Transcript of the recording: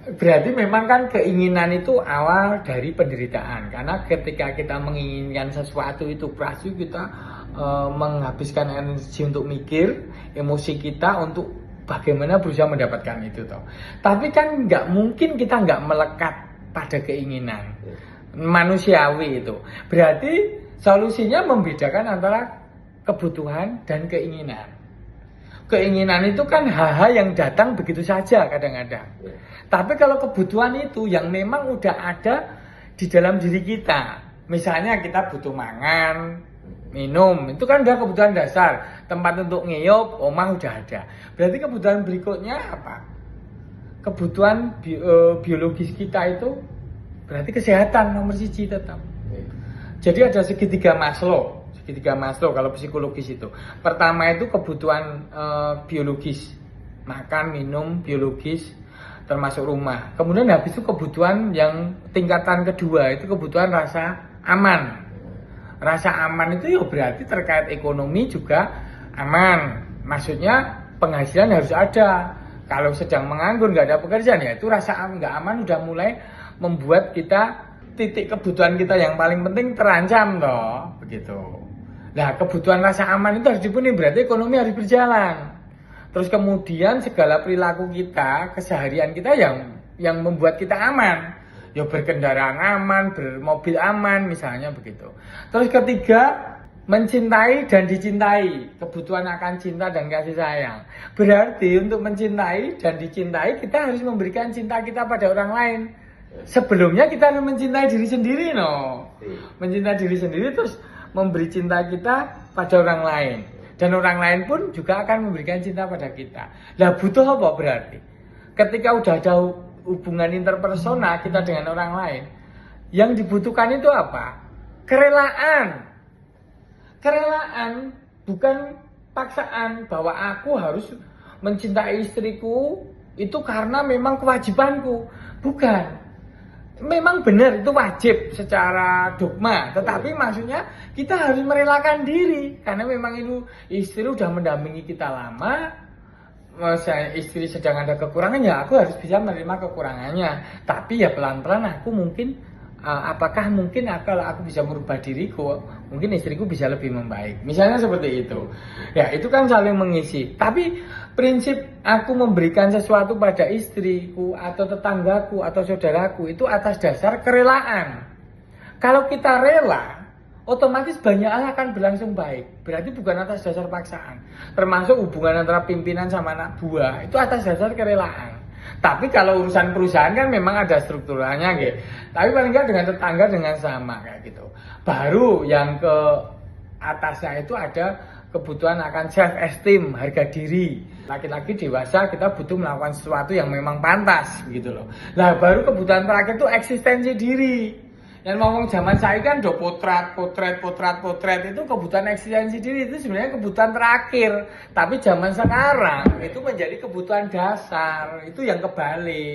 Berarti memang kan keinginan itu awal dari penderitaan. Karena ketika kita menginginkan sesuatu itu pasti kita menghabiskan energi untuk mikir, emosi kita untuk bagaimana berusaha mendapatkan itu toh. Tapi kan nggak mungkin kita nggak melekat pada keinginan. Manusiawi itu. Berarti solusinya membedakan antara kebutuhan dan keinginan. Keinginan itu kan hal-hal yang datang begitu saja kadang-kadang. Tapi kalau kebutuhan itu yang memang udah ada di dalam diri kita. Misalnya kita butuh mangan, minum, itu kan udah kebutuhan dasar. Tempat untuk ngeyop, omah udah ada. Berarti kebutuhan berikutnya apa? Kebutuhan biologis kita itu berarti kesehatan nomor 1 tetap. Jadi ada segitiga Maslow. Segitiga Maslow kalau psikologis itu. Pertama itu kebutuhan biologis. Makan, minum, biologis, termasuk rumah. Kemudian habis itu kebutuhan yang tingkatan kedua itu kebutuhan rasa aman. Rasa aman itu ya berarti terkait ekonomi juga aman. Maksudnya penghasilan harus ada. Kalau sedang menganggur nggak ada pekerjaan ya itu rasa nggak aman udah mulai membuat kita titik kebutuhan kita yang paling penting terancam toh begitu. Nah kebutuhan rasa aman itu harus dipenuhi berarti ekonomi harus berjalan. Terus kemudian segala perilaku kita, keseharian kita yang membuat kita aman. Ya berkendaraan aman, bermobil aman misalnya begitu. Terus ketiga, mencintai dan dicintai. Kebutuhan akan cinta dan kasih sayang. Berarti untuk mencintai dan dicintai kita harus memberikan cinta kita pada orang lain. Sebelumnya kita harus mencintai diri sendiri mencintai diri sendiri terus memberi cinta kita pada orang lain. Dan orang lain pun juga akan memberikan cinta pada kita. Nah butuh apa berarti? Ketika udah ada hubungan interpersonal kita dengan orang lain, yang dibutuhkan itu apa? Kerelaan. Kerelaan bukan paksaan bahwa aku harus mencintai istriku itu karena memang kewajibanku. Bukan. Memang benar itu wajib secara dogma, tetapi maksudnya kita harus merelakan diri karena memang itu istri udah mendampingi kita lama. Istri sedang ada kekurangan ya aku harus bisa menerima kekurangannya, tapi ya pelan-pelan aku mungkin apakah mungkin kalau aku bisa merubah diriku mungkin istriku bisa lebih membaik misalnya seperti itu ya, itu kan saling mengisi. Tapi prinsip aku memberikan sesuatu pada istriku atau tetanggaku atau saudaraku itu atas dasar kerelaan. Kalau kita rela otomatis banyak hal akan berlangsung baik, berarti bukan atas dasar paksaan. Termasuk hubungan antara pimpinan sama anak buah itu atas dasar kerelaan. Tapi kalau urusan perusahaan kan memang ada strukturalnya gitu. Tapi paling nggak dengan tetangga dengan sama kayak gitu. Baru yang ke atasnya itu ada kebutuhan akan self esteem, harga diri. Laki-laki dewasa kita butuh melakukan sesuatu yang memang pantas gitu loh. Nah baru kebutuhan terakhir itu eksistensi diri. Yang ngomong zaman saya kan do potret itu kebutuhan eksistensi diri itu sebenarnya kebutuhan terakhir. Tapi zaman sekarang itu menjadi kebutuhan dasar, itu yang kebalik.